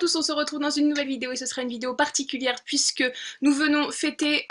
tous, on se retrouve dans une nouvelle vidéo et ce sera une vidéo particulière puisque nous venons fêter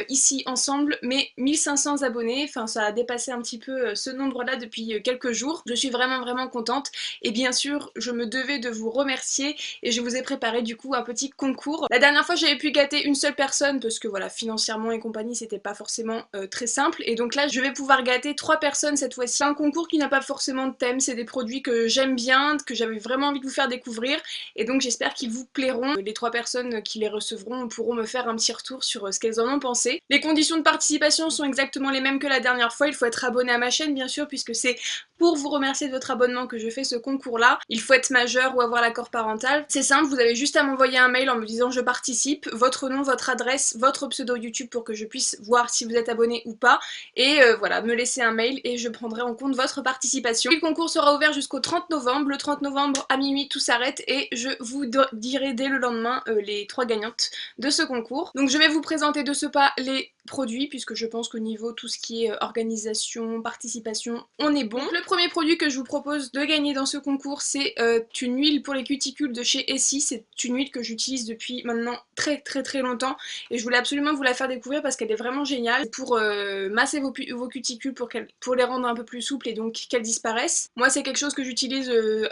ici ensemble mes 1500 abonnés, enfin ça a dépassé un petit peu ce nombre là depuis quelques jours. Je suis vraiment contente et bien sûr je me devais de vous remercier et je vous ai préparé du coup un petit concours. La dernière fois j'avais pu gâter une seule personne parce que voilà, financièrement et compagnie c'était pas forcément très simple, et donc là je vais pouvoir gâter 3 personnes cette fois-ci. C'est un concours qui n'a pas forcément de thème, c'est des produits que j'aime bien, que j'avais vraiment envie de vous faire découvrir, et donc j'espère qu'ils vous plairont. Les 3 personnes qui les recevront pourront me faire un petit retour sur ce qu'elles en ont pensé. Les conditions de participation sont exactement les mêmes que la dernière fois. Il faut être abonné à ma chaîne bien sûr, puisque c'est pour vous remercier de votre abonnement que je fais ce concours là. Il faut être majeur ou avoir l'accord parental. C'est simple, vous avez juste à m'envoyer un mail en me disant je participe, votre nom, votre adresse, votre pseudo YouTube pour que je puisse voir si vous êtes abonné ou pas, et voilà, me laisser un mail et je prendrai en compte votre participation. Le concours sera ouvert jusqu'au 30 novembre. Le 30 novembre à minuit tout s'arrête et je vous dirai dès le lendemain les 3 gagnantes de ce concours. Donc je vais vous présenter de ce pas les produits puisque je pense qu'au niveau tout ce qui est organisation, participation, on est bon. Donc, le premier produit que je vous propose de gagner dans ce concours, c'est une huile pour les cuticules de chez Essie. C'est une huile que j'utilise depuis maintenant très longtemps et je voulais absolument vous la faire découvrir parce qu'elle est vraiment géniale pour masser vos cuticules, pour les rendre un peu plus souples et donc qu'elles disparaissent. Moi c'est quelque chose que j'utilise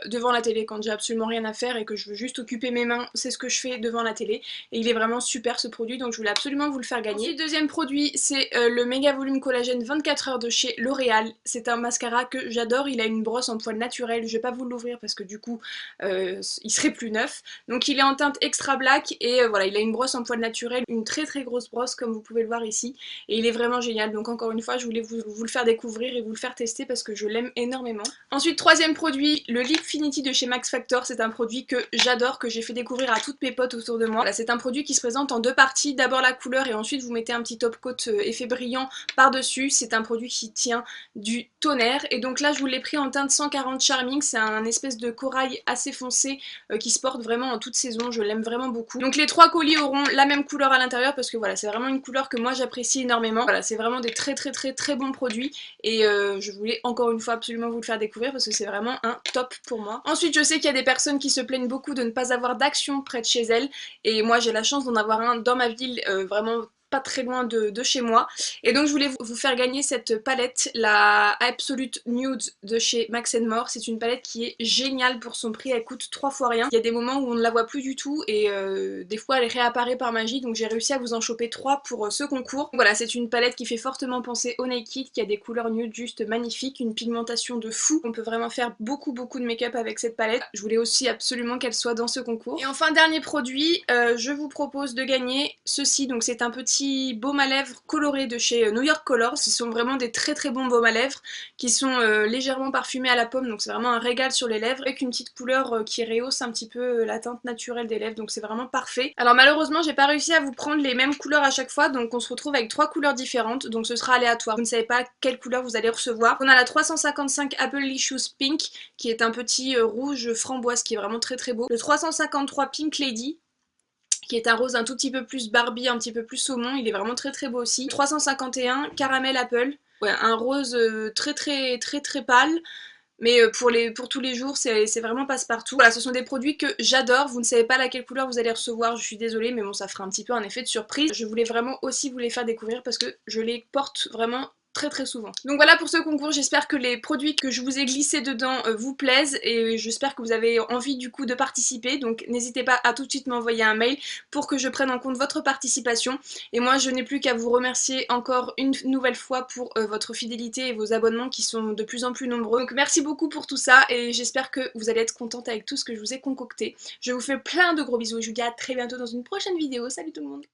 devant la télé quand j'ai absolument rien à faire et que je veux juste occuper mes mains, c'est ce que je fais devant la télé et il est vraiment super ce produit, donc je voulais absolument vous le faire gagner. Ensuite, deuxième produit, c'est le méga volume collagène 24 heures de chez L'Oréal. C'est un mascara que j'adore, il a une brosse en poil naturel, je vais pas vous l'ouvrir parce que du coup il serait plus neuf. Donc il est en teinte extra black et voilà, il a une brosse en poil naturel, une très grosse brosse comme vous pouvez le voir ici, et il est vraiment génial. Donc encore une fois je voulais vous le faire découvrir et vous le faire tester parce que je l'aime énormément. Ensuite, troisième produit, le Lipfinity de chez Max Factor. C'est un produit que j'adore, que j'ai fait découvrir à toutes mes potes autour de moi. Voilà, c'est un produit qui se présente en 2 parties, d'abord la couleur et ensuite vous mettez un petit top coat effet brillant par dessus. C'est un produit qui tient du tonnerre et donc là je vous l'ai pris en teinte 140 Charming. C'est un espèce de corail assez foncé qui se porte vraiment en toute saison, je l'aime vraiment beaucoup. Donc les 3 colis auront la même couleur à l'intérieur parce que voilà, c'est vraiment une couleur que moi j'apprécie énormément. Voilà, c'est vraiment des très bons produits et je voulais encore une fois absolument vous le faire découvrir parce que c'est vraiment un top pour moi. Ensuite, je sais qu'il y a des personnes qui se plaignent beaucoup de ne pas avoir d'Action près de chez elles et moi j'ai la chance d'en avoir un dans ma ville, vraiment pas très loin de chez moi, et donc je voulais vous faire gagner cette palette, la Absolute Nude de chez Max More. C'est une palette qui est géniale pour son prix, elle coûte 3 fois rien. Il y a des moments où on ne la voit plus du tout et des fois elle réapparaît par magie, donc j'ai réussi à vous en choper 3 pour ce concours. Voilà, c'est une palette qui fait fortement penser au Naked, qui a des couleurs nude juste magnifiques, une pigmentation de fou. On peut vraiment faire beaucoup de make-up avec cette palette. Je voulais aussi absolument qu'elle soit dans ce concours. Et enfin, dernier produit, je vous propose de gagner ceci. Donc c'est un petit baume à lèvres coloré de chez New York Colors. Ce sont vraiment des très bons baumes à lèvres qui sont légèrement parfumés à la pomme, donc c'est vraiment un régal sur les lèvres, avec une petite couleur qui rehausse un petit peu la teinte naturelle des lèvres, donc c'est vraiment parfait. Alors malheureusement j'ai pas réussi à vous prendre les mêmes couleurs à chaque fois, donc on se retrouve avec 3 couleurs différentes, donc ce sera aléatoire. Vous ne savez pas quelle couleur vous allez recevoir. On a la 355 Apple Licious Pink qui est un petit rouge framboise qui est vraiment très beau. Le 353 Pink Lady qui est un rose un tout petit peu plus Barbie, un petit peu plus saumon, il est vraiment très beau aussi. 351 Caramel Apple, ouais, un rose très pâle, mais pour tous les jours c'est vraiment passe-partout. Voilà, ce sont des produits que j'adore, vous ne savez pas laquelle couleur vous allez recevoir, je suis désolée, mais bon ça fera un petit peu un effet de surprise. Je voulais vraiment aussi vous les faire découvrir parce que je les porte vraiment très souvent. Donc voilà pour ce concours, j'espère que les produits que je vous ai glissés dedans vous plaisent et j'espère que vous avez envie du coup de participer, donc n'hésitez pas à tout de suite m'envoyer un mail pour que je prenne en compte votre participation, et moi je n'ai plus qu'à vous remercier encore une nouvelle fois pour votre fidélité et vos abonnements qui sont de plus en plus nombreux. Donc merci beaucoup pour tout ça et j'espère que vous allez être contente avec tout ce que je vous ai concocté. Je vous fais plein de gros bisous et je vous dis à très bientôt dans une prochaine vidéo. Salut tout le monde!